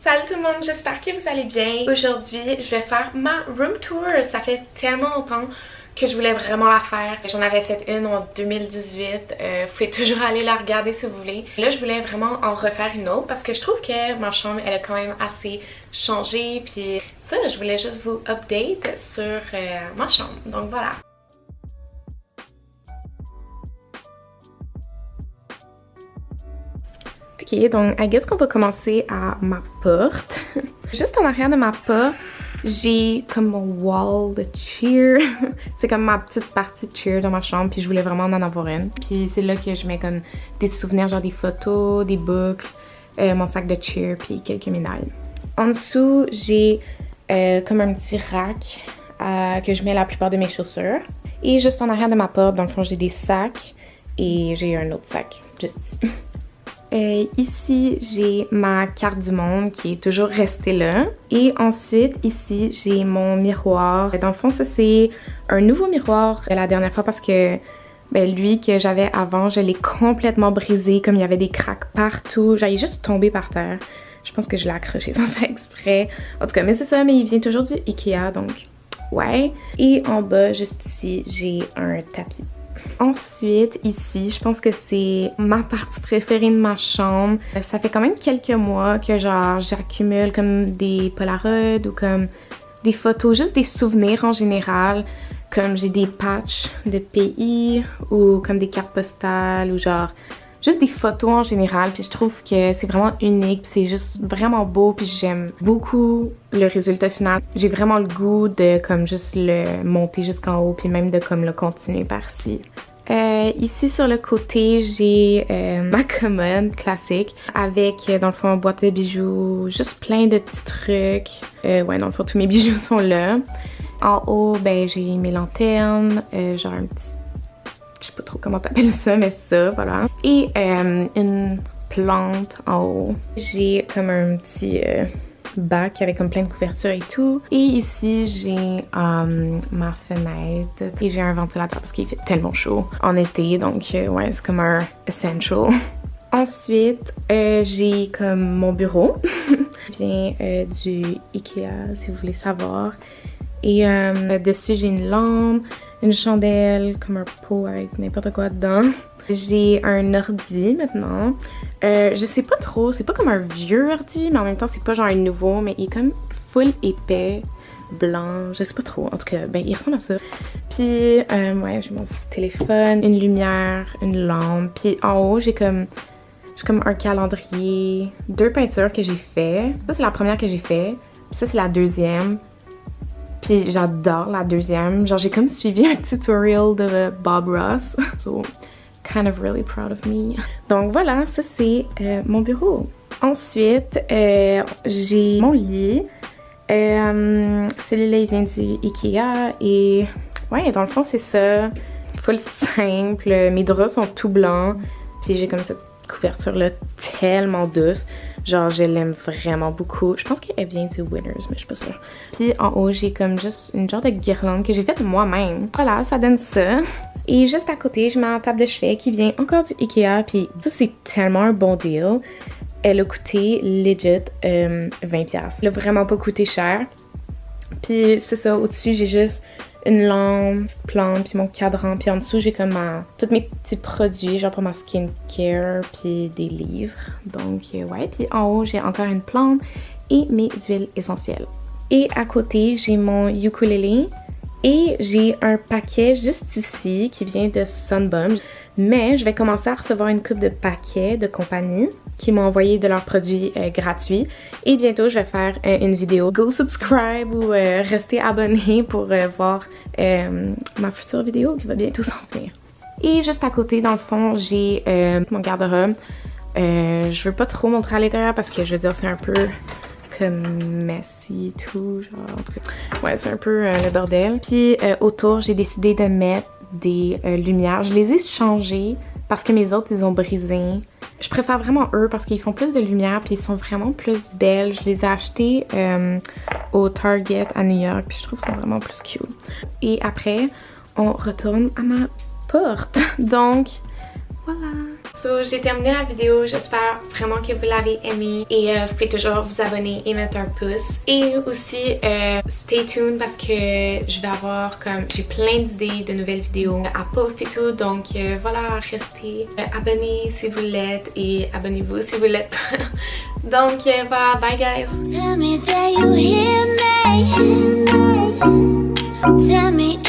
Salut tout le monde, j'espère que vous allez bien. Aujourd'hui, je vais faire ma room tour. Ça fait tellement longtemps que je voulais vraiment la faire. J'en avais fait une en 2018. Vous pouvez toujours aller la regarder si vous voulez. Là, je voulais vraiment en refaire une autre parce que je trouve que ma chambre, elle a quand même assez changé. Puis ça, je voulais juste vous update sur ma chambre. Donc voilà. Ok, donc I guess qu'on va commencer à ma porte. Juste en arrière de ma porte, j'ai comme mon wall de cheer. C'est comme ma petite partie de cheer dans ma chambre, puis je voulais vraiment en avoir une. Puis c'est là que je mets comme des souvenirs, genre des photos, des boucles, mon sac de cheer, puis quelques médailles. En dessous, j'ai comme un petit rack que je mets la plupart de mes chaussures. Et juste en arrière de ma porte, dans le fond, j'ai des sacs et j'ai un autre sac, juste ici. Ici, j'ai ma carte du monde qui est toujours restée là. Et ensuite, ici, j'ai mon miroir. Dans le fond, ça, c'est un nouveau miroir la dernière fois parce que lui que j'avais avant, je l'ai complètement brisé, comme il y avait des craques partout. Genre, il est juste tombé par terre. Je pense que je l'ai accroché sans faire exprès. En tout cas, mais c'est ça, mais il vient toujours du Ikea, donc ouais. Et en bas, juste ici, j'ai un tapis. Ensuite, ici, je pense que c'est ma partie préférée de ma chambre. Ça fait quand même quelques mois que genre j'accumule comme des Polaroids ou comme des photos, juste des souvenirs en général. Comme j'ai des patchs de pays ou comme des cartes postales ou genre juste des photos en général. Puis je trouve que c'est vraiment unique, puis c'est juste vraiment beau, puis j'aime beaucoup le résultat final. J'ai vraiment le goût de comme juste le monter jusqu'en haut, puis même de comme le continuer par-ci. Ici sur le côté, j'ai ma commode classique avec dans le fond une boîte de bijoux, juste plein de petits trucs. Ouais, dans le fond tous mes bijoux sont là. En haut, j'ai mes lanternes, genre un petit, je sais pas trop comment t'appelles ça, mais ça, voilà. Et une plante en haut. J'ai comme un petit bac avec comme plein de couvertures et tout. Et ici, j'ai ma fenêtre. Et j'ai un ventilateur parce qu'il fait tellement chaud en été. Donc, ouais, c'est comme un essential. Ensuite, j'ai comme mon bureau. Il vient du Ikea, si vous voulez savoir. Et dessus, j'ai une lampe, une chandelle, comme un pot avec n'importe quoi dedans. J'ai un ordi maintenant. Je sais pas trop, c'est pas comme un vieux ordi, mais en même temps, c'est pas genre un nouveau, mais il est comme full épais, blanc, je sais pas trop. En tout cas, il ressemble à ça. Puis, ouais, j'ai mon petit téléphone, une lumière, une lampe. Puis en haut, j'ai comme un calendrier, 2 peintures que j'ai fait. Ça, c'est la première que j'ai fait. Puis ça, c'est la deuxième. Puis j'adore la deuxième. Genre, j'ai comme suivi un tutorial de Bob Ross. So, kind of really proud of me. Donc voilà, ça c'est mon bureau. Ensuite, j'ai mon lit. Celui-là, il vient du Ikea. Et ouais, dans le fond, c'est ça. Full simple. Mes draps sont tout blancs. Puis j'ai comme cette couverture-là tellement douce. Genre, je l'aime vraiment beaucoup. Je pense qu'elle vient du Winners, mais je suis pas sûre. Puis en haut, j'ai comme juste une genre de guirlande que j'ai faite moi-même. Voilà, ça donne ça. Et juste à côté, j'ai ma table de chevet qui vient encore du Ikea. Puis ça, c'est tellement un bon deal. Elle a coûté legit 20$. Elle a vraiment pas coûté cher. Puis c'est ça, au-dessus, j'ai juste une lampe, une petite plante, puis mon cadran. Puis en dessous, j'ai comme tous mes petits produits, genre pour ma skincare, puis des livres. Donc, ouais. Puis en haut, j'ai encore une plante et mes huiles essentielles. Et à côté, j'ai mon ukulélé. Et j'ai un paquet juste ici qui vient de Sunbum. Mais je vais commencer à recevoir une coupe de paquets de compagnie qui m'ont envoyé de leurs produits gratuits. Et bientôt, je vais faire une vidéo. Go subscribe ou restez abonné pour voir ma future vidéo qui va bientôt s'en venir. Et juste à côté, dans le fond, j'ai mon garde-robe. Je veux pas trop montrer à l'intérieur parce que je veux dire, c'est un peu messy et tout, genre, en tout cas, ouais, c'est un peu le bordel. Puis autour, j'ai décidé de mettre des lumières. Je les ai changées parce que mes autres, ils ont brisé. Je préfère vraiment eux parce qu'ils font plus de lumière puis ils sont vraiment plus belles. Je les ai achetés au Target à New York puis je trouve qu'ils sont vraiment plus cute. Et après, on retourne à ma porte. Donc, voilà. So, j'ai terminé la vidéo, j'espère vraiment que vous l'avez aimé et vous pouvez toujours vous abonner et mettre un pouce. Et aussi, stay tuned parce que je vais avoir comme, j'ai plein d'idées de nouvelles vidéos à poster et tout, donc voilà, restez abonnés si vous l'êtes et abonnez-vous si vous l'êtes pas. Donc voilà, bye guys! Tell me that you hear me. Tell me